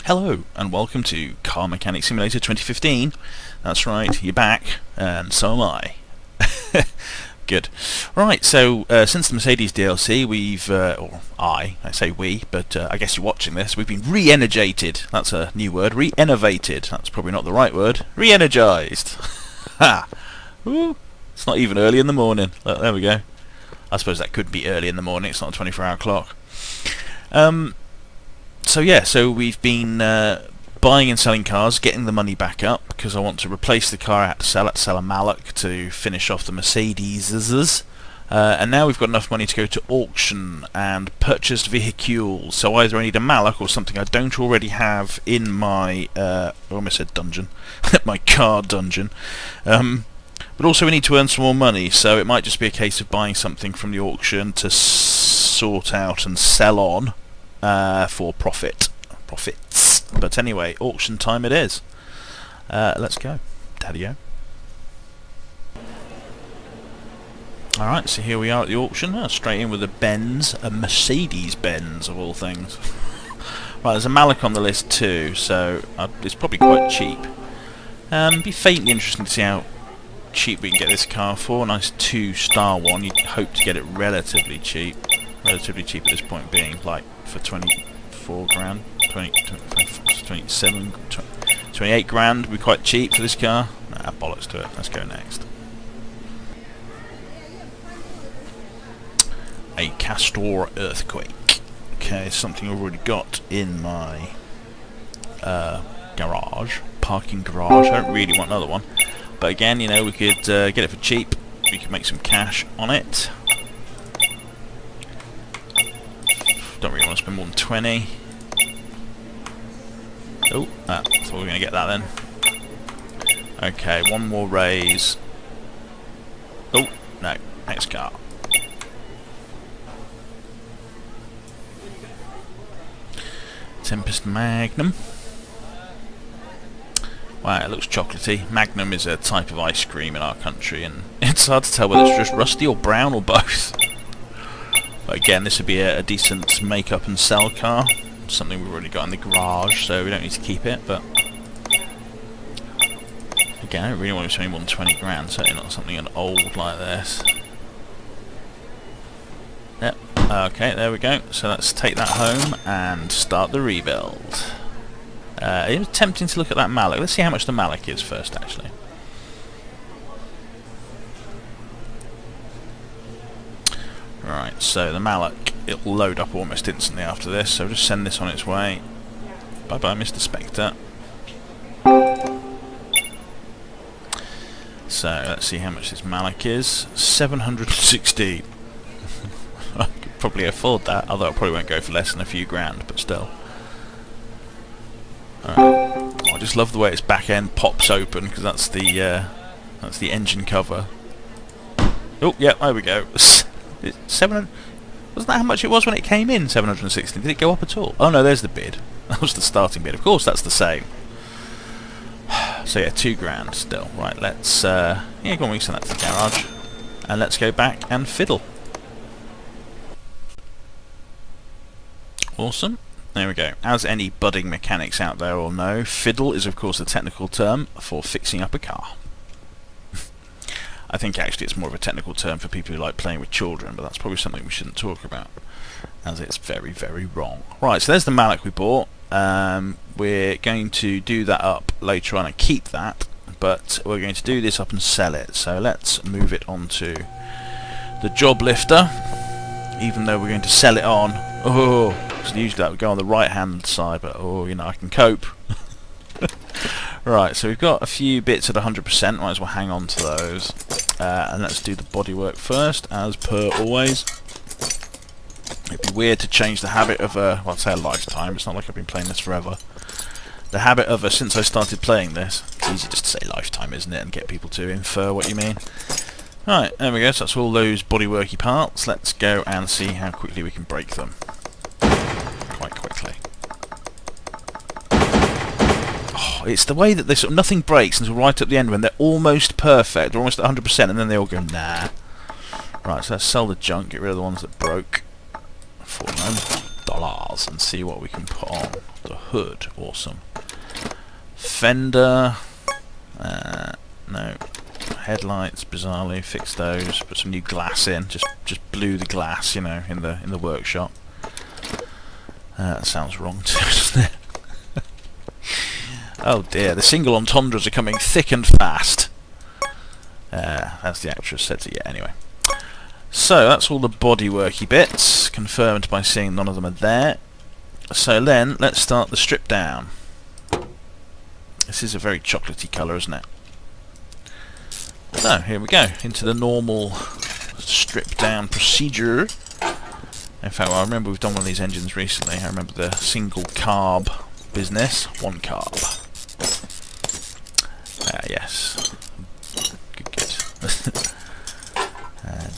Hello and welcome to Car Mechanic Simulator 2015. That's right, you're back, and so am I. Good. Right, so since the Mercedes DLC, I say we, but I guess you're watching this, we've been re-energized. That's a new word, re-innovated. That's probably not the right word. Re-energized. Ha! Ooh, it's not even early in the morning. Look, there we go. I suppose that could be early in the morning, it's not a 24-hour clock. So we've been buying and selling cars, getting the money back up, because I want to replace the car I had to sell a Malloch to finish off the Mercedes. And now we've got enough money to go to auction and purchase vehicles. So either I need a Malloch or something I don't already have in my, I almost said dungeon, my car dungeon. But also we need to earn some more money, so it might just be a case of buying something from the auction to sort out and sell on. For profits. But anyway, auction time it is. Let's go. Daddy-o. Alright, so here we are at the auction. Straight in with a Mercedes-Benz of all things. Right, there's a Malloch on the list too, so it's probably quite cheap. Be faintly interesting to see how cheap we can get this car for. A nice 2-star one. You'd hope to get it relatively cheap. Relatively cheap at this point being like for 24 grand, 27, 28 grand would be quite cheap for this car. Nah, bollocks to it. Let's go next. A Castor Earthquake. Okay, something I've already got in my parking garage. I don't really want another one. But again, you know, we could get it for cheap. We could make some cash on it. Don't really want to spend more than 20. Oh, I thought we were going to get that then. Okay, one more raise. Oh, no, next car. Tempest Magnum. Wow, it looks chocolatey. Magnum is a type of ice cream in our country, and it's hard to tell whether it's just rusty or brown or both. But again, this would be a decent make-up and sell car. Something we've already got in the garage, so we don't need to keep it, but again, I don't really want to spend more than 20 grand, certainly not something old like this. Yep, okay, there we go. So let's take that home and start the rebuild. It was tempting to look at that Malloch. Let's see how much the Malloch is first, actually. Right, so the Malloch, it'll load up almost instantly after this, so just send this on its way. Bye bye, Mr. Spectre. So let's see how much this Malloch is. 716. I could probably afford that, although I probably won't go for less than a few grand, but still. Alright. I just love the way its back end pops open, because that's the engine cover. Oh, yeah, there we go. 700. Wasn't that how much it was when it came in? 716. Did it go up at all? Oh no, there's the bid. That was the starting bid. Of course, that's the same. So yeah, 2 grand still. Right, let's yeah, go on, we can send that to the garage, and let's go back and fiddle. Awesome. There we go. As any budding mechanics out there will know, fiddle is of course a technical term for fixing up a car. I think actually it's more of a technical term for people who like playing with children, but that's probably something we shouldn't talk about, as it's very, very wrong. Right, so there's the Malloch we bought. We're going to do that up later on and keep that, but we're going to do this up and sell it. So let's move it onto the job lifter, even though we're going to sell it on. Oh, so usually that would go on the right-hand side, but oh, you know, I can cope. Right, so we've got a few bits at 100%, might as well hang on to those. And let's do the bodywork first, as per always. It'd be weird to change the habit of well, I'd say a lifetime, it's not like I've been playing this forever. The habit of since I started playing this. It's easy just to say lifetime, isn't it, and get people to infer what you mean. Right, there we go, so that's all those bodyworky parts. Let's go and see how quickly we can break them. Quite quickly. It's the way that they sort of nothing breaks until right at the end when they're almost perfect, or almost at 100%, and then they all go nah. Right, so let's sell the junk, get rid of the ones that broke for $9, and see what we can put on. The hood, awesome. Fender, no. Headlights, bizarrely, fix those. Put some new glass in. Just blew the glass, you know, in the workshop. That sounds wrong too, doesn't it? Oh dear, the single entendres are coming thick and fast. As the actress said to you, anyway. So that's all the bodyworky bits, confirmed by seeing none of them are there. So then, let's start the strip down. This is a very chocolatey colour, isn't it? So, here we go, into the normal strip down procedure. In fact, well, I remember we've done one of these engines recently. I remember the single carb business. One carb. Yes. Good.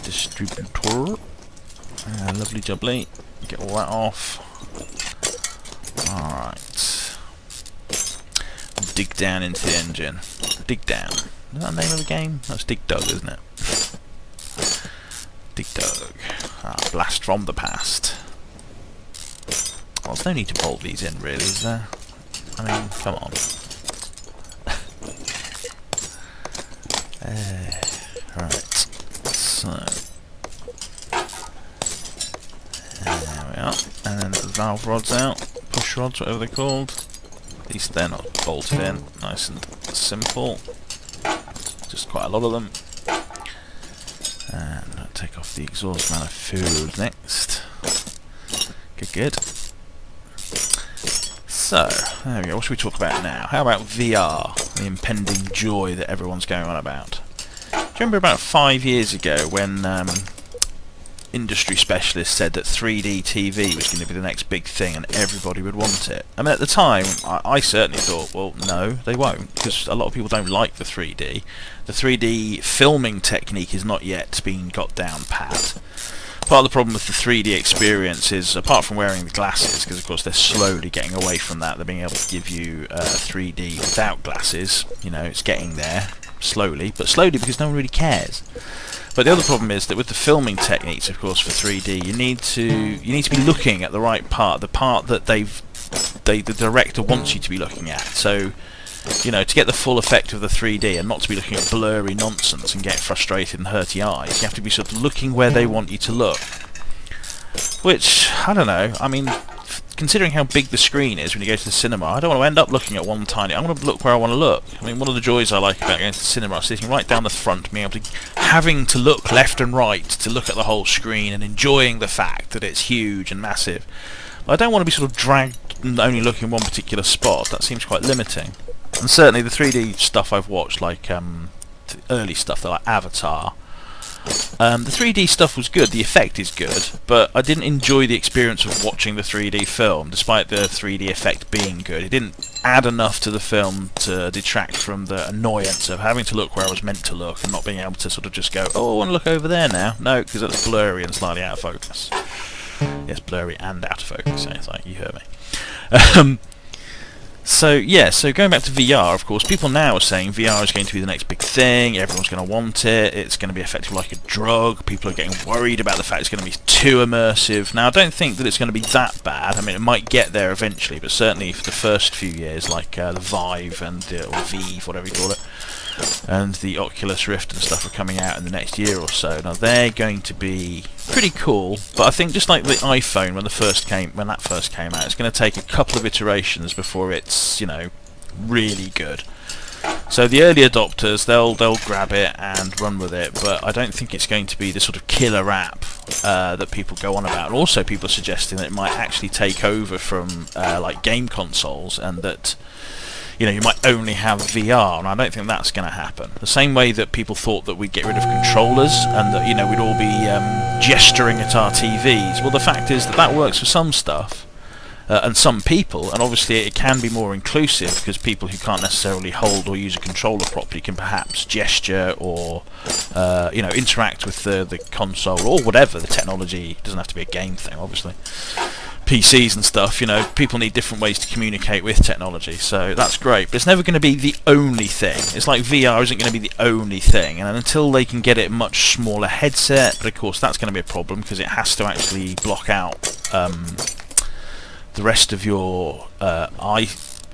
Distributor. Lovely jubbly. Get all that off. Alright. Dig down into the engine. Dig down. Is that the name of the game? That's Dig Dug, isn't it? Dig Dug. Blast from the past. Well, there's no need to bolt these in, really, is there? I mean, come on. Right. So. There we are. And then the valve rods out. Push rods, whatever they're called. At least they're not bolted in. Nice and simple. Just quite a lot of them. And I'll take off the exhaust manifold next. Good. So, there we go. What should we talk about now? How about VR? The impending joy that everyone's going on about. Do you remember about 5 years ago when industry specialists said that 3D TV was going to be the next big thing and everybody would want it? I mean, at the time, I certainly thought, well, no, they won't, because a lot of people don't like the 3D. The 3D filming technique has not yet been got down pat. Part of the problem with the 3D experience is, apart from wearing the glasses, because of course they're slowly getting away from that, they're being able to give you 3D without glasses. You know, it's getting there, slowly, but slowly because no one really cares. But the other problem is that with the filming techniques, of course, for 3D, you need to be looking at the right part, the part that the director wants you to be looking at. So, you know, to get the full effect of the 3D and not to be looking at blurry nonsense and get frustrated and hurty eyes, you have to be sort of looking where they want you to look. Which, I don't know, I mean, considering how big the screen is when you go to the cinema, I don't want to end up looking at one tiny... I want to look where I want to look. I mean, one of the joys I like about going to the cinema is sitting right down the front, being able to... having to look left and right to look at the whole screen and enjoying the fact that it's huge and massive. But I don't want to be sort of dragged and only looking in one particular spot. That seems quite limiting. And certainly the 3D stuff I've watched, like early stuff, like Avatar, the 3D stuff was good, the effect is good, but I didn't enjoy the experience of watching the 3D film, despite the 3D effect being good. It didn't add enough to the film to detract from the annoyance of having to look where I was meant to look and not being able to sort of just go, oh, I want to look over there now. No, because that's blurry and slightly out of focus. Yes, blurry and out of focus, it's like, you heard me. So yeah, so going back to VR, of course, people now are saying VR is going to be the next big thing, everyone's going to want it, it's going to be effective like a drug, people are getting worried about the fact it's going to be too immersive. Now, I don't think that it's going to be that bad. I mean, it might get there eventually, but certainly for the first few years, like the Vive and or Vive, whatever you call it, and the Oculus Rift and stuff are coming out in the next year or so. Now, they're going to be pretty cool, but I think just like the iPhone when that first came out, it's going to take a couple of iterations before it's, you know, really good. So the early adopters, they'll grab it and run with it, but I don't think it's going to be the sort of killer app that people go on about. And also, people are suggesting that it might actually take over from like game consoles, and that, you know, you might only have VR, and I don't think that's going to happen. The same way that people thought that we'd get rid of controllers and that, you know, we'd all be gesturing at our TVs. Well, the fact is that that works for some stuff and some people, and obviously it can be more inclusive because people who can't necessarily hold or use a controller properly can perhaps gesture or you know, interact with the console or whatever the technology. It doesn't have to be a game thing, obviously. PCs and stuff, you know, people need different ways to communicate with technology, so that's great, but it's never going to be the only thing. It's like VR isn't going to be the only thing, and until they can get it much smaller headset, but of course that's going to be a problem because it has to actually block out the rest of your eye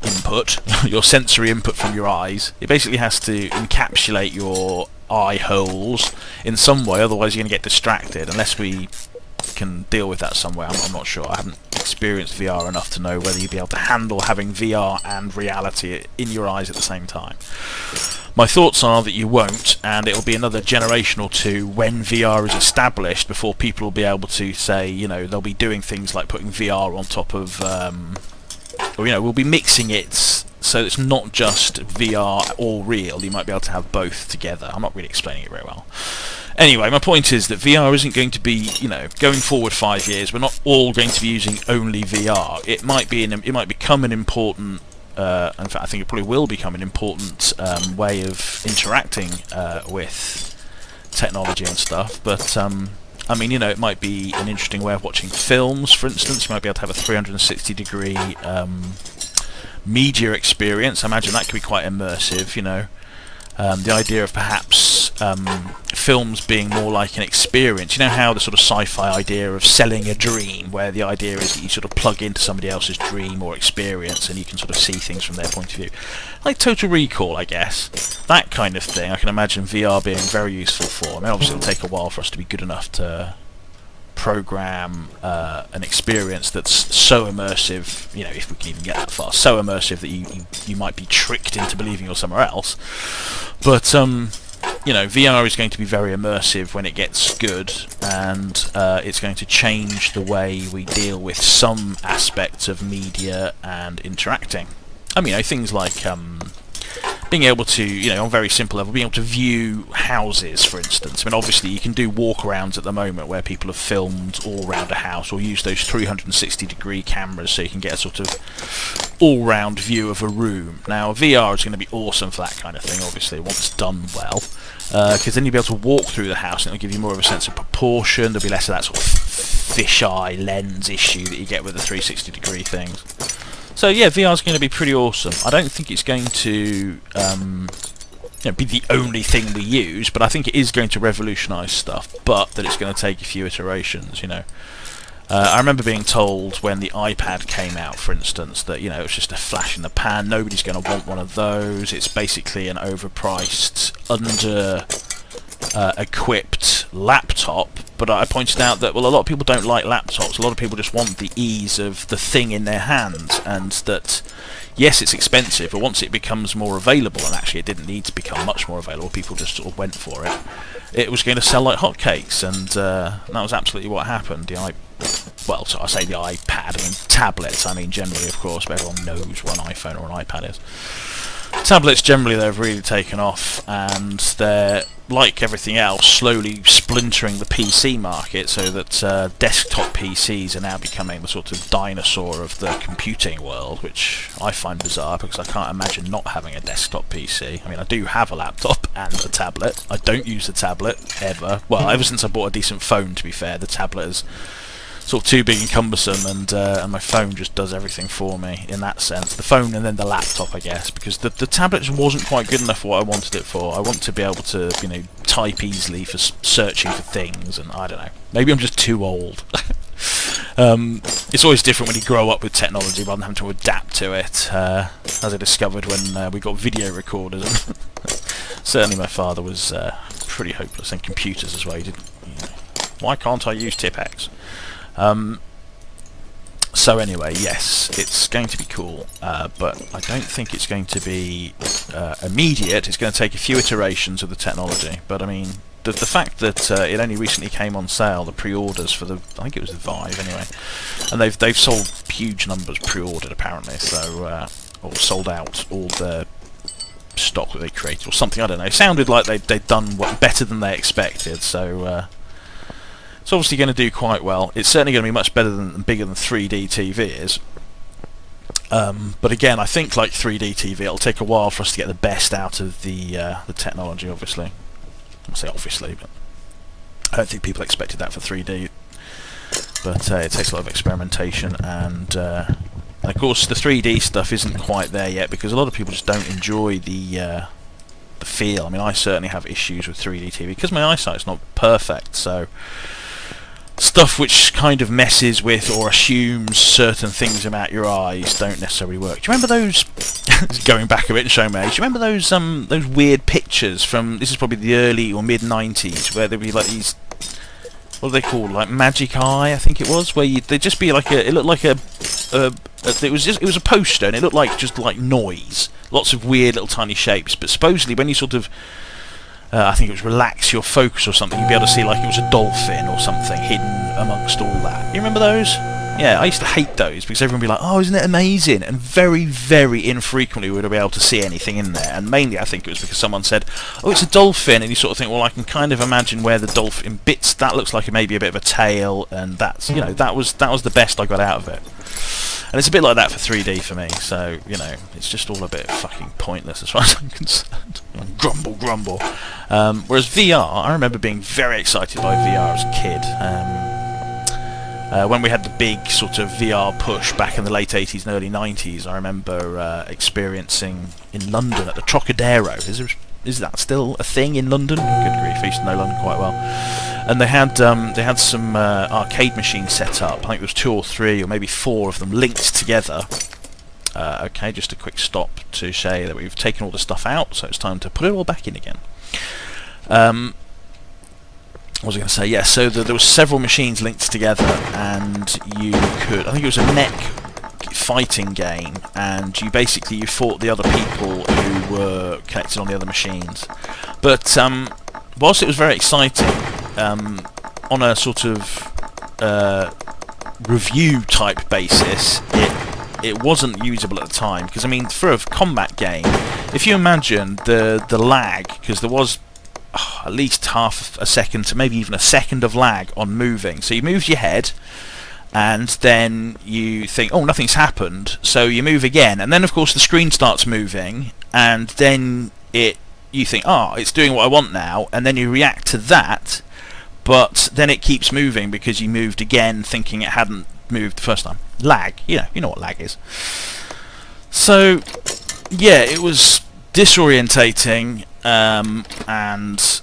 input, your sensory input from your eyes. It basically has to encapsulate your eye holes in some way, otherwise you're going to get distracted, unless we can deal with that somewhere. I'm not sure. I haven't experienced VR enough to know whether you'd be able to handle having VR and reality in your eyes at the same time. My thoughts are that you won't, and it'll be another generation or two when VR is established before people will be able to say, you know, they'll be doing things like putting VR on top of, or, you know, we'll be mixing it so it's not just VR or real. You might be able to have both together. I'm not really explaining it very well. Anyway, my point is that VR isn't going to be, you know, going forward 5 years, we're not all going to be using only VR. It might become an important, in fact I think it probably will become an important way of interacting with technology and stuff, but I mean, you know, it might be an interesting way of watching films, for instance. You might be able to have a 360-degree media experience. I imagine that could be quite immersive, you know. The idea of perhaps films being more like an experience. You know how the sort of sci-fi idea of selling a dream, where the idea is that you sort of plug into somebody else's dream or experience and you can sort of see things from their point of view. Like Total Recall, I guess. That kind of thing I can imagine VR being very useful for. I mean, obviously it'll take a while for us to be good enough to program an experience that's so immersive, you know, if we can even get that far, so immersive that you might be tricked into believing you're somewhere else. But you know, VR is going to be very immersive when it gets good, and it's going to change the way we deal with some aspects of media and interacting. I mean, you know, things like being able to, you know, on a very simple level, being able to view houses, for instance. I mean, obviously you can do walkarounds at the moment where people have filmed all around a house, or use those 360-degree cameras so you can get a sort of all-round view of a room. Now, VR is going to be awesome for that kind of thing, obviously, once done well, because then you'll be able to walk through the house and it'll give you more of a sense of proportion. There'll be less of that sort of fisheye lens issue that you get with the 360-degree things. So yeah, VR is going to be pretty awesome. I don't think it's going to you know, be the only thing we use, but I think it is going to revolutionise stuff, but that it's going to take a few iterations, you know. I remember being told when the iPad came out, for instance, that, you know, it's just a flash in the pan, nobody's going to want one of those, it's basically an overpriced, equipped laptop. But I pointed out that, well, a lot of people don't like laptops. A lot of people just want the ease of the thing in their hand, and that, yes, it's expensive, but once it becomes more available, and actually it didn't need to become much more available, people just sort of went for it, it was going to sell like hotcakes, and that was absolutely what happened. Well, so I say the iPad, I mean tablets, I mean generally, of course, but everyone knows what an iPhone or an iPad is. Tablets generally, they've really taken off, and they're, like everything else, slowly splintering the PC market, so that desktop PCs are now becoming the sort of dinosaur of the computing world, which I find bizarre because I can't imagine not having a desktop PC. I mean, I do have a laptop and a tablet. I don't use the tablet ever. Well, ever since I bought a decent phone, to be fair. The tablet is sort of too big and cumbersome, and my phone just does everything for me in that sense. The phone and then the laptop, I guess, because the tablet just wasn't quite good enough for what I wanted it for. I want to be able to, you know, type easily for searching for things, and I don't know. Maybe I'm just too old. It's always different when you grow up with technology rather than having to adapt to it, as I discovered when we got video recorders. Certainly my father was pretty hopeless, and computers as well. He didn't, you know, why can't I use Tipex? So anyway, yes, it's going to be cool, but I don't think it's going to be immediate. It's going to take a few iterations of the technology, but I mean, the fact that it only recently came on sale, the pre-orders for the, I think it was the Vive anyway, and they've sold huge numbers pre-ordered apparently, so or sold out all the stock that they created or something, I don't know. It sounded like they'd done better than they expected, so it's obviously going to do quite well. It's certainly going to be much better than bigger than 3D TV is. But again, I think like 3D TV, it'll take a while for us to get the best out of the technology, obviously. I'll say obviously, but I don't think people expected that for 3D. But it takes a lot of experimentation, and of course the 3D stuff isn't quite there yet because a lot of people just don't enjoy the feel. I mean, I certainly have issues with 3D TV because my eyesight's not perfect, so stuff which kind of messes with or assumes certain things about your eyes don't necessarily work. Do you remember those? Going back a bit and showing my age. Do you remember those weird pictures from? This is probably the early or mid '90s, where there'd be like these. What are they called? Like Magic Eye, I think it was. Where they'd just be like it looked like it was a poster, and it looked like just like noise. Lots of weird little tiny shapes. But supposedly, when you sort of I think it was relax your focus or something, you'd be able to see like it was a dolphin or something hidden amongst all that. You remember those? Yeah, I used to hate those because everyone would be like, oh, isn't it amazing? And very, very infrequently would I be able to see anything in there. And mainly I think it was because someone said, oh, it's a dolphin. And you sort of think, well, I can kind of imagine where the dolphin bits, that looks like maybe a bit of a tail. And that's, you know, that was the best I got out of it. And it's a bit like that for 3D for me, so, you know, it's just all a bit fucking pointless as far as I'm concerned. Grumble, grumble. Whereas VR, I remember being very excited by VR as a kid. When we had the big sort of VR push back in the late 80s and early 90s, I remember experiencing in London at the Trocadero. Is that still a thing in London? Good grief, I used to know London quite well. And they had some arcade machines set up. I think there was 2 or 3 or maybe 4 of them linked together. Okay, just a quick stop to say that we've taken all the stuff out, so it's time to put it all back in again. What was I going to say? Yeah, so there were several machines linked together, and you could, I think it was a mech fighting game, and you fought the other people who were connected on the other machines. But whilst it was very exciting, on a sort of review type basis, it wasn't usable at the time, because I mean, for a combat game, if you imagine the lag, because there was at least half a second to maybe even a second of lag on moving. So you move your head, and then you think, oh, nothing's happened, so you move again, and then of course the screen starts moving, and then you think, oh, it's doing what I want now, and then you react to that, but then it keeps moving because you moved again thinking it hadn't moved the first time. Lag, you know what lag is. So yeah, it was disorientating and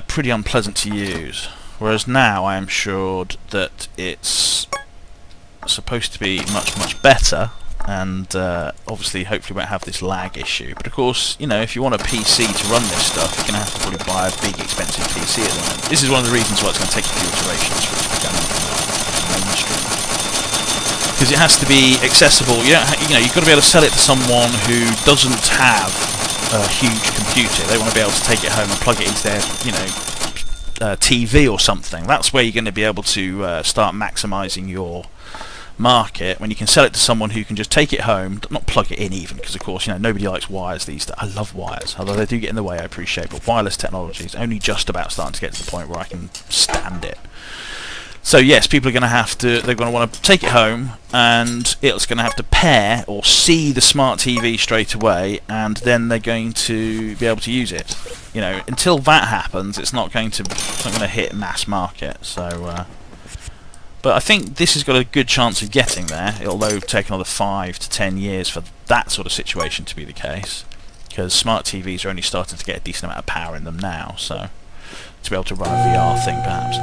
pretty unpleasant to use, whereas now I am assured that it's supposed to be much, much better, and obviously hopefully won't have this lag issue. But of course, you know, if you want a PC to run this stuff, you're going to have to probably buy a big expensive PC at the moment. This is one of the reasons why it's going to take a few iterations for it to become mainstream, because it has to be accessible. You know, you've got to be able to sell it to someone who doesn't have a huge computer. They want to be able to take it home and plug it into their, you know, TV or something. That's where you're going to be able to start maximising your market, when you can sell it to someone who can just take it home, not plug it in even, because of course, you know, nobody likes wires these days. I love wires, although they do get in the way, I appreciate, but wireless technology is only just about starting to get to the point where I can stand it. So yes, people are going to have to, they're going to want to take it home, and it's going to have to pair or see the smart TV straight away, and then they're going to be able to use it. You know, until that happens, it's not going to hit mass market. So but I think this has got a good chance of getting there, although take another 5 to 10 years for that sort of situation to be the case, because smart TVs are only starting to get a decent amount of power in them now, so to be able to run a VR thing perhaps.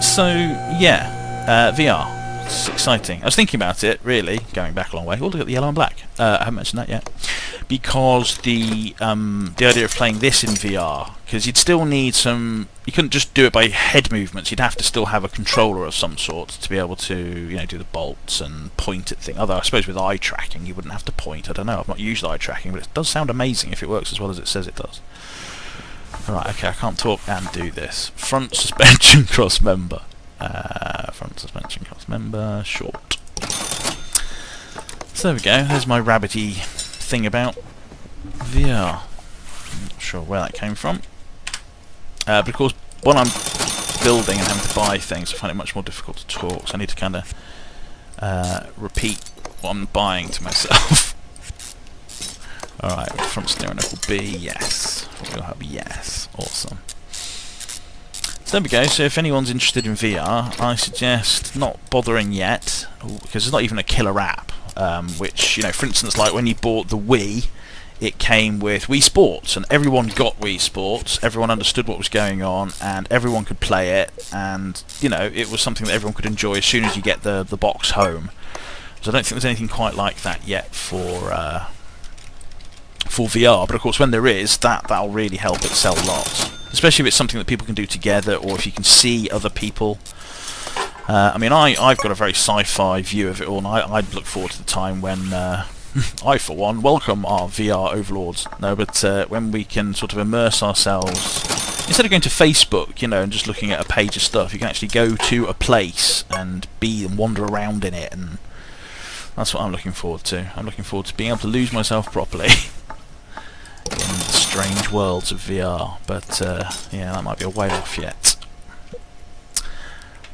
So yeah, VR. It's exciting. I was thinking about it, really, going back a long way. Oh, look at the yellow and black. I haven't mentioned that yet. Because the idea of playing this in VR, because you'd still need some... You couldn't just do it by head movements. You'd have to still have a controller of some sort to be able to, you know, do the bolts and point at things. Although I suppose with eye tracking you wouldn't have to point. I don't know. I've not used eye tracking, but it does sound amazing if it works as well as it says it does. Right, okay, I can't talk and do this. Front suspension cross member. Front suspension cross member, short. So there we go, there's my rabbity thing about VR. I'm not sure where that came from. But of course, when I'm building and having to buy things, I find it much more difficult to talk, so I need to kind of repeat what I'm buying to myself. Alright, front steering knuckle B, yes. We'll have yes. Awesome. So there we go, so if anyone's interested in VR, I suggest not bothering yet, because it's not even a killer app, which, you know, for instance, like when you bought the Wii, it came with Wii Sports, and everyone got Wii Sports, everyone understood what was going on, and everyone could play it, and, you know, it was something that everyone could enjoy as soon as you get the box home. So I don't think there's anything quite like that yet for VR, but of course when there is, that'll really help it sell lots. Especially if it's something that people can do together, or if you can see other people. I mean, I've got a very sci-fi view of it all, and I look forward to the time when I, for one, welcome our VR overlords. No, but when we can sort of immerse ourselves, instead of going to Facebook, you know, and just looking at a page of stuff, you can actually go to a place and wander around in it, and that's what I'm looking forward to. I'm looking forward to being able to lose myself properly in the strange worlds of VR, but yeah, that might be a way off yet.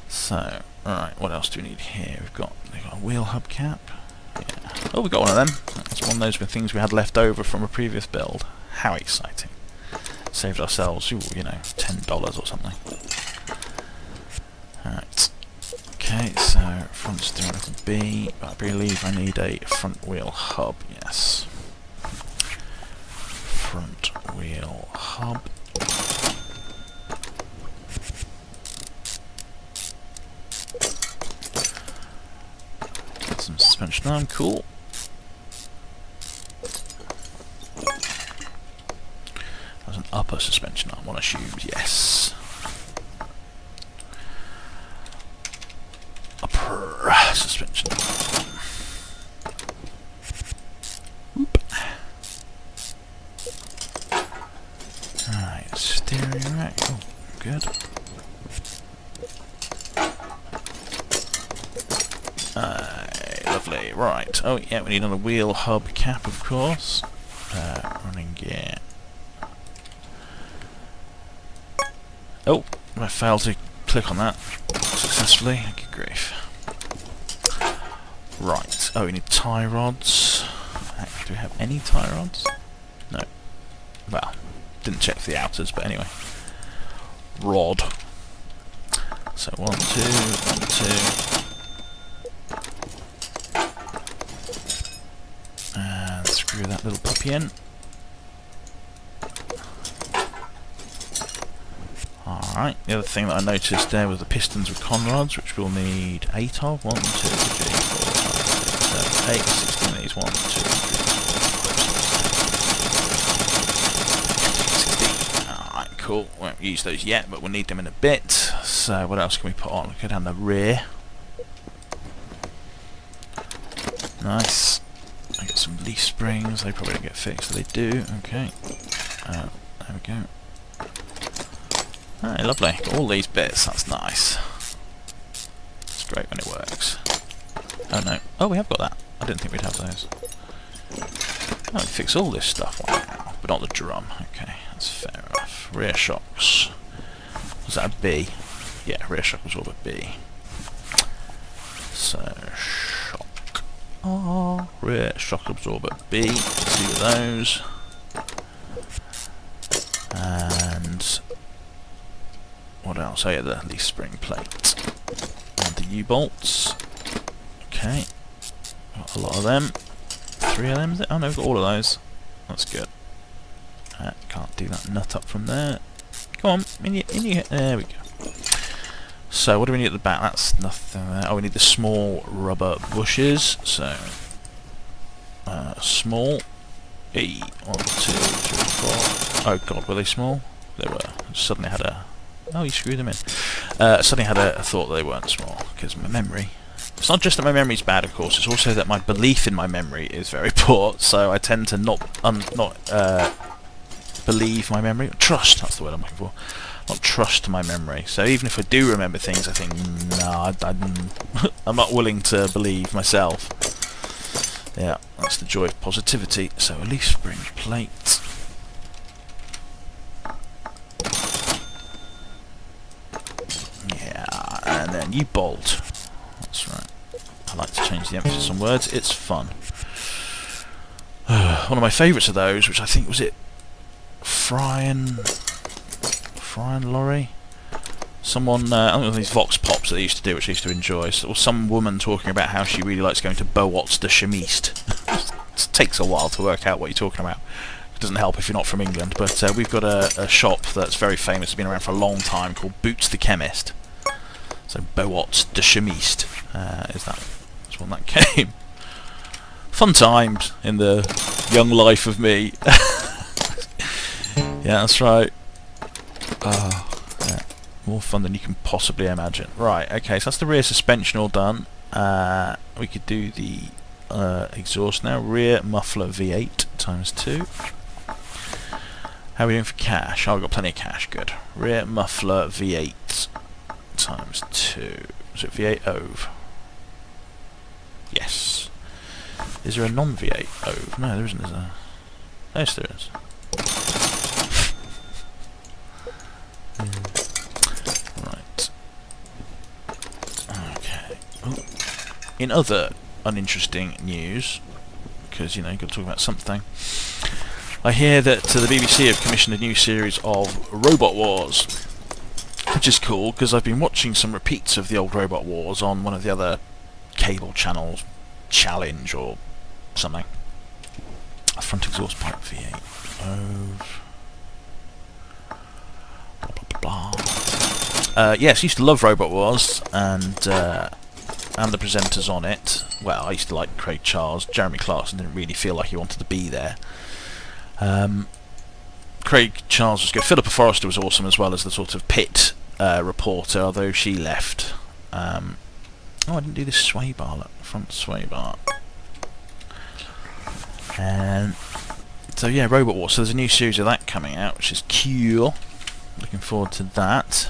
So, alright, what else do we need here? We've got a wheel hubcap. Yeah. Oh, we got one of them. That's one of those things we had left over from a previous build. How exciting. Saved ourselves, ooh, you know, $10 or something. Alright. Okay, so front steering wheel B. I believe I need a front wheel hub, yes. Front wheel hub. Get some suspension arm, cool. That's an upper suspension arm, one assumed, yes. Upper suspension arm. Whoop. Alright, steering rack, oh, good. Lovely, right. Oh yeah, we need another wheel hub cap, of course. Running gear. Oh, I failed to click on that successfully. Good grief. Right. Oh, we need tie rods. Do we have any tie rods? No. Well, didn't check for the outers, but anyway. Rod. So 1, 2, 1, 2. And screw that little puppy in. Alright, the other thing that I noticed there was the pistons with conrods, which we'll need 8 of. 1, 2, 3, 4, 5, 6, 7, 8, 16 of these. 1, 2, 3, 4, 5, 6, 16. Alright, cool. Won't use those yet, but we'll need them in a bit. So what else can we put on? Go down the rear. Nice. I get some leaf springs, they probably don't get fixed, so they do. Okay. There we go. Alright, lovely. Got all these bits, that's nice. It's great when it works. Oh no. Oh, we have got that. I didn't think we'd have those. Oh, we fix all this stuff. Wow. But not the drum. Okay, that's fair enough. Rear shocks. Was that a B? Yeah, rear shock absorber B. So, shock. Oh, rear shock absorber B. 2 of those. And what else? Oh yeah, the leaf spring plate. And the U-bolts. Okay. Got a lot of them. 3 of them, is it? Oh no, we've got all of those. That's good. Can't do that nut up from there. Come on, there we go. So what do we need at the back? That's nothing there. Oh, we need the small rubber bushes. So small. 1, 2, 3, 4. Oh god, were they small? They were. I suddenly had a... Oh, you screwed them in. Suddenly had a thought that they weren't small, because my memory... It's not just that my memory's bad, of course, it's also that my belief in my memory is very poor, so I tend to not believe my memory. Trust, that's the word I'm looking for. Not trust my memory. So even if I do remember things, I think, no, I'm not willing to believe myself. Yeah, that's the joy of positivity. So a leaf spring plate. Yeah, and then you bolt. That's right. I like to change the emphasis on words. It's fun. One of my favourites of those, which I think was it Fryan Lorry? Someone, I don't know, these vox pops that they used to do, which I used to enjoy. So, or some woman talking about how she really likes going to Bowots de Chemist. It takes a while to work out what you're talking about. It doesn't help if you're not from England, but we've got a shop that's very famous, it's been around for a long time, called Boots the Chemist. So Boat de Chemiste that's when that came. Fun times in the young life of me. Yeah, that's right. Yeah, more fun than you can possibly imagine. Right, okay, so that's the rear suspension all done. We could do the exhaust now. Rear muffler V8 times 2. How are we doing for cash? Oh, we've got plenty of cash, good. Rear muffler V8 times 2. Is it V8 OVE? Yes. Is there a non-V8 OVE? No, there isn't, is there? Yes, there is. Right. Okay. Oh. In other uninteresting news, because, you know, you've got to talk about something, I hear that the BBC have commissioned a new series of Robot Wars, which is cool, because I've been watching some repeats of the old Robot Wars on one of the other cable channels, Challenge or something. A front exhaust pipe V8. OVE. Blah, blah, blah. Yes, I used to love Robot Wars, and the presenters on it. Well, I used to like Craig Charles. Jeremy Clarkson didn't really feel like he wanted to be there. Craig Charles was good. Philippa Forrester was awesome, as well as the sort of pit reporter, although she left. Oh, I didn't do this sway bar, look, front sway bar. And so yeah, Robot Wars. So there's a new series of that coming out, which is cool. Looking forward to that.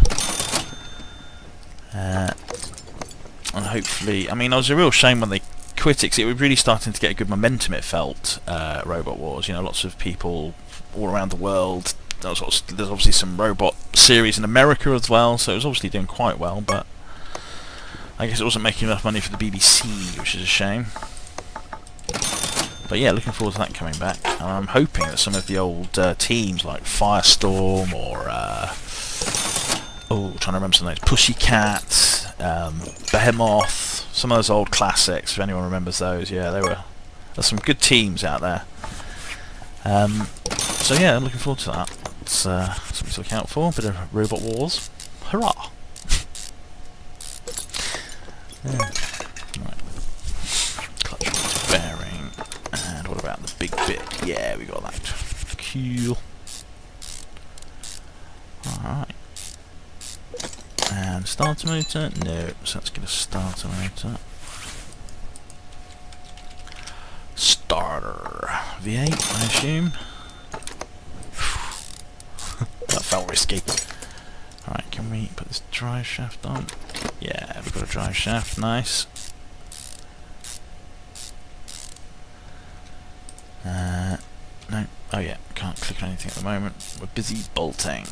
And hopefully, I mean, it was a real shame when they quit it, because it was really starting to get a good momentum, it felt, Robot Wars. You know, lots of people all around the world. There's obviously some robot series in America as well, so it was obviously doing quite well, but I guess it wasn't making enough money for the BBC, which is a shame. But yeah, looking forward to that coming back. And I'm hoping that some of the old teams like Firestorm or trying to remember some names, Pussycat, Behemoth, some of those old classics, if anyone remembers those. Yeah, there's some good teams out there. So yeah, looking forward to that. It's something to look out for. A bit of Robot Wars. Hurrah! Yeah. Right. Clutch release bearing. And what about the big bit? Yeah, we got that. Cool. Alright. And starter motor? No, so let's get a starter motor. Starter. V8, I assume. That felt risky. Alright, can we put this drive shaft on? Yeah, we've got a drive shaft, nice. No, oh yeah, can't click on anything at the moment. We're busy bolting.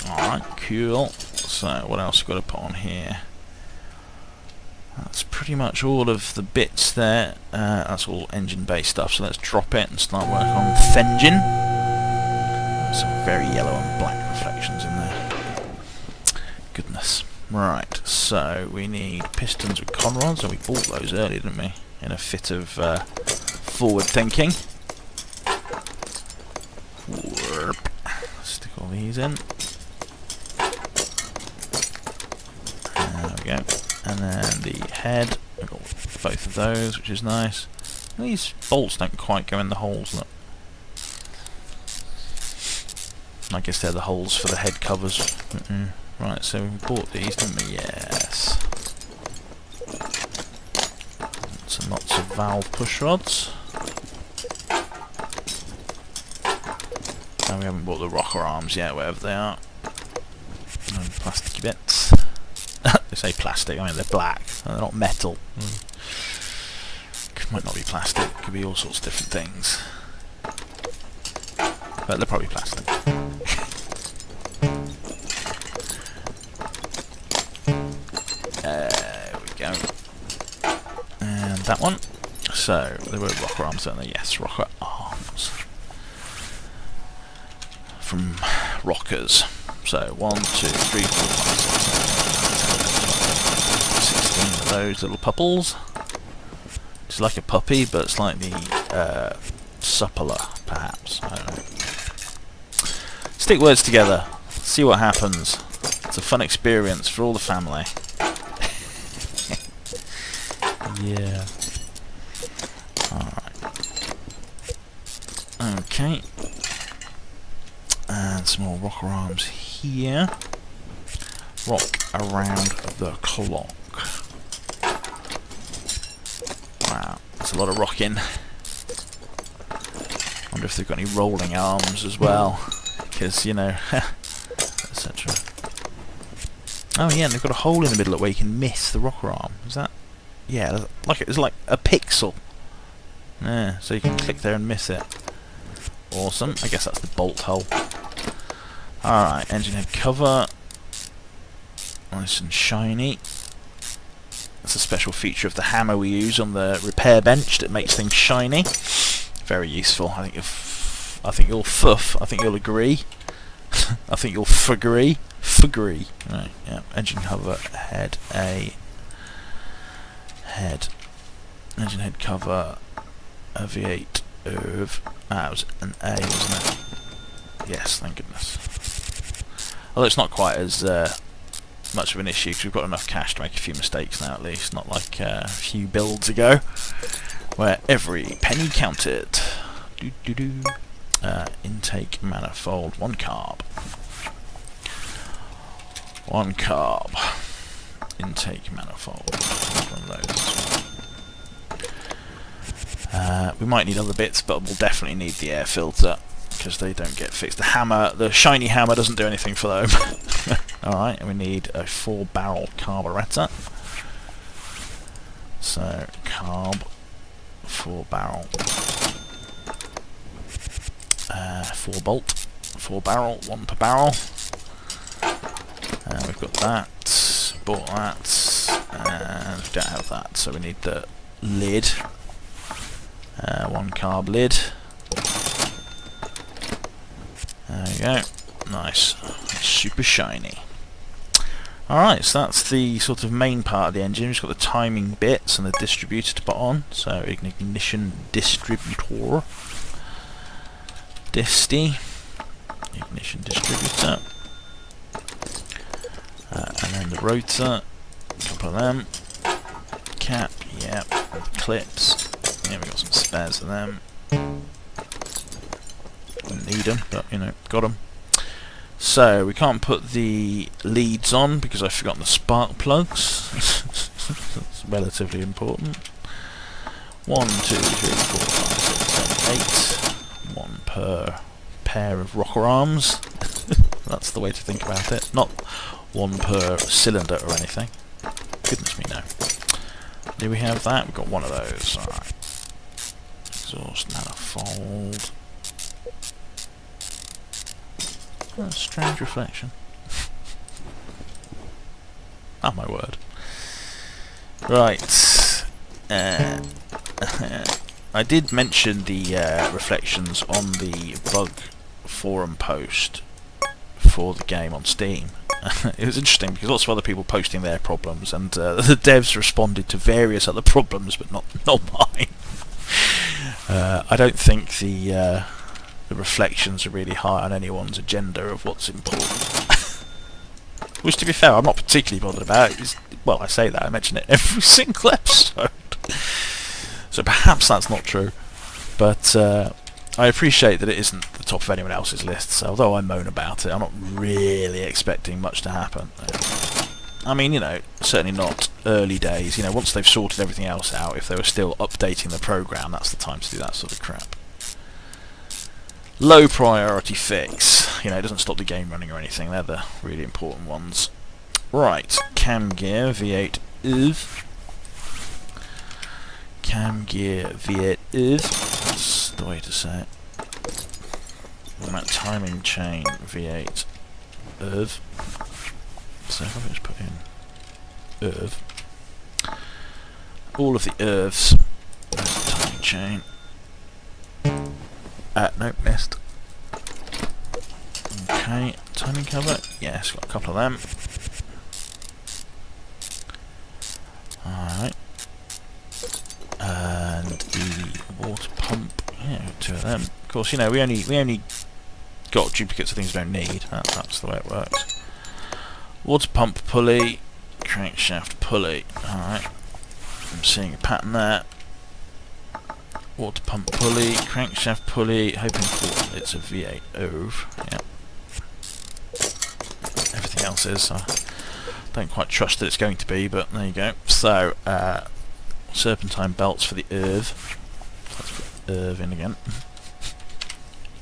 Alright, cool. So, what else we've got to put on here? That's pretty much all of the bits there. That's all engine-based stuff, so let's drop it and start work on the engine. Some very yellow and black reflections in there. Goodness. Right, so we need pistons with conrods, and we bought those earlier, didn't we? In a fit of forward thinking. Stick all these in. There we go. And then the head, we've got both of those, which is nice. These bolts don't quite go in the holes, look. I guess they're the holes for the head covers. Right, so we bought these, didn't we? Yes. Lots of valve push rods. And we haven't bought the rocker arms yet, wherever they are. And plasticky bits. They say plastic, I mean they're black, they're not metal. Might not be plastic, could be all sorts of different things. But they're probably plastic. There we go. And that one. So, they were rocker arms, don't they? Yes, rocker arms. From rockers. So, 1, 2, 3, 4, 5, 6, 7, 8, 9, 10, 11, 12, 13, 16 of those little pupples. It's like a puppy, but slightly suppler, perhaps. I don't know. Stick words together. See what happens. It's a fun experience for all the family. Yeah. Alright. Okay. And some more rocker arms here. Rock around the clock. Wow, that's a lot of rocking. Wonder if they've got any rolling arms as well. Because, you know, etc. Oh yeah, and they've got a hole in the middle where you can miss the rocker arm. Is that? Yeah, like it's like a pixel. Yeah, so you can click there and miss it. Awesome. I guess that's the bolt hole. Alright, engine head cover. Nice and shiny. That's a special feature of the hammer we use on the repair bench that makes things shiny. Very useful. I think you'll agree. I think you'll agree. Right, yeah. Engine cover, head, A. Head. Engine head cover, a V8 ERV. Ah, it was an A, wasn't it? Yes, thank goodness. Although it's not quite as much of an issue because we've got enough cash to make a few mistakes now, at least. Not like a few builds ago where every penny counted. Intake manifold, 1 carb. 1 carb. Intake manifold. One of those as well. We might need other bits, but we'll definitely need the air filter because they don't get fixed. The hammer, the shiny hammer, doesn't do anything for them. Alright, and we need a 4-barrel carburettor. So, carb, 4-barrel, 4-bolt, 4-barrel, 1 per barrel. We've got that, bought that, and we don't have that, so we need the lid. 1 carb lid. There we go. Nice. Super shiny. Alright, so that's the sort of main part of the engine. We've got the timing bits and the distributor to put on. So ignition distributor. Disty. Ignition distributor. And then the rotor. A couple of them. Cap, yep. The clips. Yeah, we've got some spares of them. Didn't need them, but you know, got them. So we can't put the leads on because I've forgotten the spark plugs. It's relatively important. 1, 2, 3, 4, 5, 6, 7, 8. 1 per pair of rocker arms. That's the way to think about it. Not 1 per cylinder or anything. Goodness me, no. Do we have that? We've got 1 of those. Alright. Exhaust manifold. Oh, strange reflection. Oh my word. Right. I did mention the reflections on the bug forum post for the game on Steam. It was interesting because lots of other people posting their problems, and the devs responded to various other problems, but not mine. I don't think the reflections are really high on anyone's agenda of what's important. Which, to be fair, I'm not particularly bothered about. Well, I say that, I mention it every single episode. So perhaps that's not true. But I appreciate that it isn't the top of anyone else's list, so although I moan about it, I'm not really expecting much to happen. I mean, you know, certainly not early days. You know, once they've sorted everything else out, if they were still updating the program, that's the time to do that sort of crap. Low priority fix. You know, it doesn't stop the game running or anything. They're the really important ones. Right, cam gear V8 ERV. Cam gear V8 ERV. That's the way to say it. And that timing chain V8 ERV. So if I just put in ERV. All of the ERVs. There's the timing chain. Nope, missed. Okay, timing cover. Yes, got a couple of them. Alright. 2 of them. Of course, you know, we only got duplicates of things we don't need. That's the way it works. Water pump pulley, crankshaft pulley. Alright. I'm seeing a pattern there. Water pump pulley, crankshaft pulley, hoping for it's a V8 OV. Yeah. Everything else is. I don't quite trust that it's going to be, but there you go. So, serpentine belts for the ERV. Let's put ERV in again.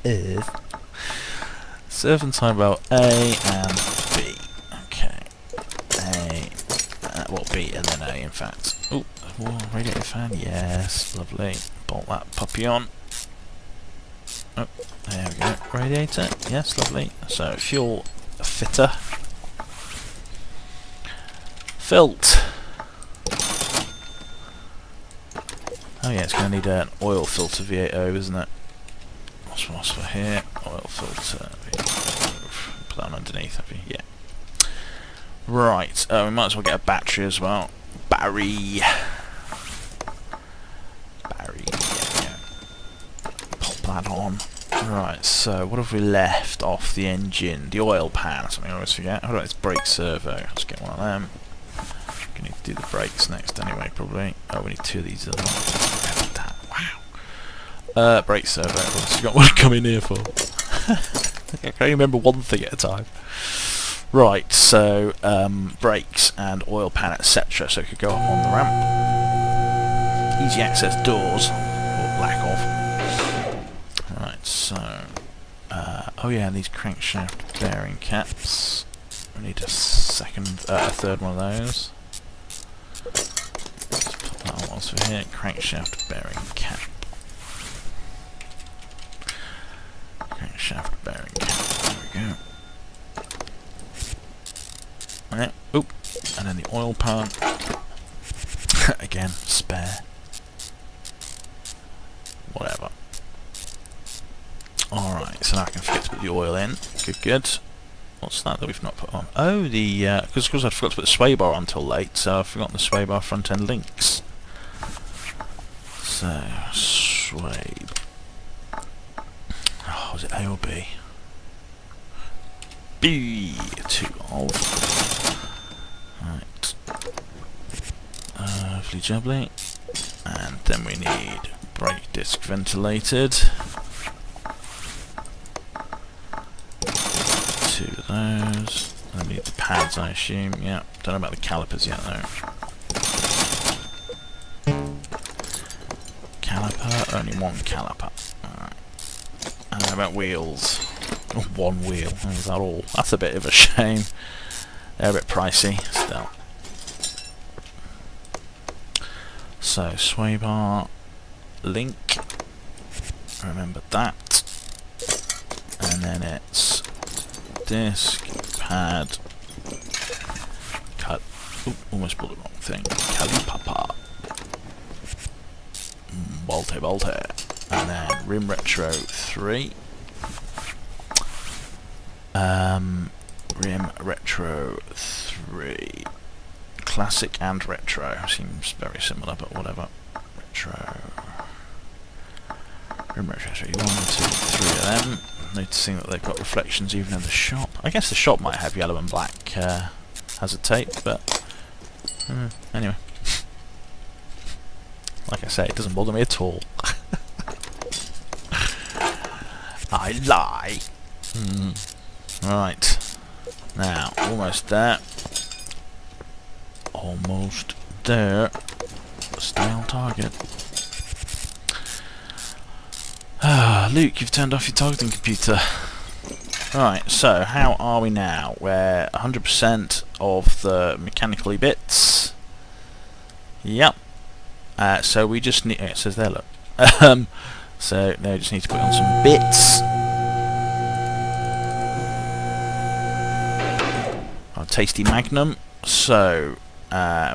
ERV. Serpentine belt A and B. Okay. A. Well, B and then A, in fact. Oh, radiator fan. Yes, lovely. Bolt that puppy on. Oh, there we go. Radiator. Yes, lovely. So, fuel fitter. Filt. Oh yeah, it's going to need an oil filter V8O, isn't it? What's for here? Oil filter V8O. Put that on underneath, have you? Yeah. Right, we might as well get a battery as well. Battery. Yeah. Pop that on. Right, so what have we left off the engine? The oil pan, something I always forget. How about this brake servo? Let's get one of them. We need to do the brakes next anyway, probably. Oh, we need 2 of these as well. Wow. Brake servo. I forgot what I come in here for. I can only remember one thing at a time. Right, so brakes and oil pan, etc. So it could go up on the ramp. Easy access doors, or lack of. Right, so oh yeah, and these crankshaft bearing caps. We need a third one of those. Let's put that on once we're here. Crankshaft bearing cap. Crankshaft bearing cap. There we go. Right. Oop. And then the oil pan. Again, spare. Whatever. Alright, so now I can forget to put the oil in. Good. What's that we've not put on? Oh, the because I forgot to put the sway bar on till late, so I've forgotten the sway bar front end links. So sway. Oh, was it A or B? B. 2 of. Right. Lovely jubbly. And then we need brake disc ventilated. 2 of those. And we need the pads, I assume. Yeah. Don't know about the calipers yet, though. Caliper. Only 1 caliper. Alright. And how about wheels? Oh, 1 wheel. Is that all? That's a bit of a shame. They're a bit pricey, still. So, sway bar. Link. Remember that. And then it's disc, pad, cut. Ooh, almost pulled the wrong thing. Calipapa. Volte. And then rim retro 3. Rim retro 3. Classic and retro. Seems very similar, but whatever. Retro. Rim retro 3. 1, 2, 3 of them. Noticing that they've got reflections even in the shop. I guess the shop might have yellow and black tape, but anyway. Like I say, it doesn't bother me at all. I lie. Right. Now, almost there. Almost there. Stay on target. Luke, you've turned off your targeting computer. Right, so how are we now? We're 100% of the mechanically bits. Yep. So we just need... it says there, look. So now we just need to put on some bits. Our tasty magnum. So...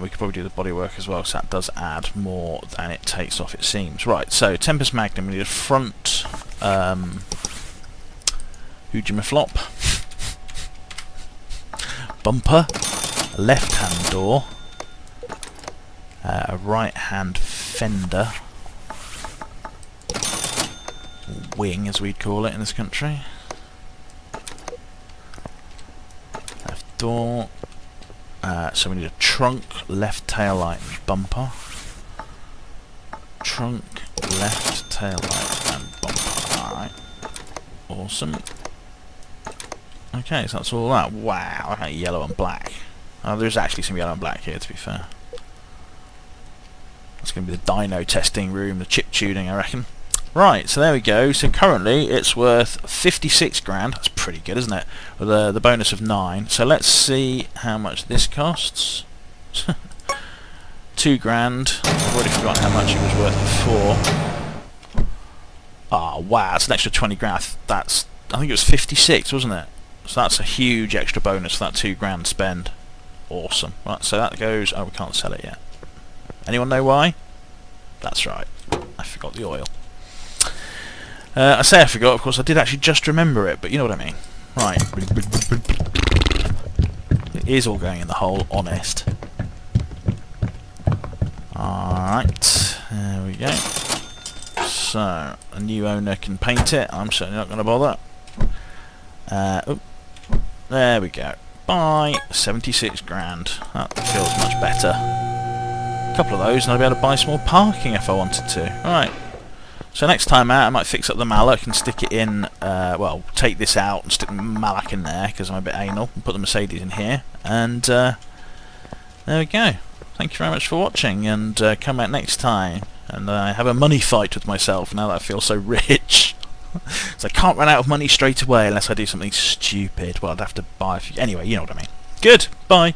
we could probably do the bodywork as well, so that does add more than it takes off, it seems. Right, so Tempest Magnum, we need a front Hujimaflop, bumper, a left-hand door, a right-hand fender, wing, as we'd call it in this country. Left door. So we need a trunk, left tail light, and bumper. Trunk, left tail light, and bumper. Alright. Awesome. Okay, so that's all that. Wow, okay, yellow and black. There's actually some yellow and black here, to be fair. That's going to be the dyno testing room, the chip tuning, I reckon. Right, so there we go. So currently it's worth 56 grand. That's pretty good, isn't it? With the bonus of 9. So let's see how much this costs. 2 grand. I've already forgotten how much it was worth before. Ah, wow, that's an extra 20 grand. I think it was 56, wasn't it? So that's a huge extra bonus for that 2 grand spend. Awesome. Right, so that goes... Oh, we can't sell it yet. Anyone know why? That's right. I forgot the oil. I say I forgot, of course I did actually just remember it, but you know what I mean. Right. It is all going in the hole, honest. Alright, there we go. So, a new owner can paint it, I'm certainly not going to bother. There we go. Buy 76 grand. That feels much better. A couple of those and I'll be able to buy some more parking if I wanted to. Right. So next time out I might fix up the Malak and stick it in, well, take this out and stick the Malak in there because I'm a bit anal, and put the Mercedes in here, and there we go. Thank you very much for watching, and come back next time and have a money fight with myself now that I feel so rich. So I can't run out of money straight away unless I do something stupid. Well, I'd have to buy a few. Anyway, you know what I mean. Good, bye.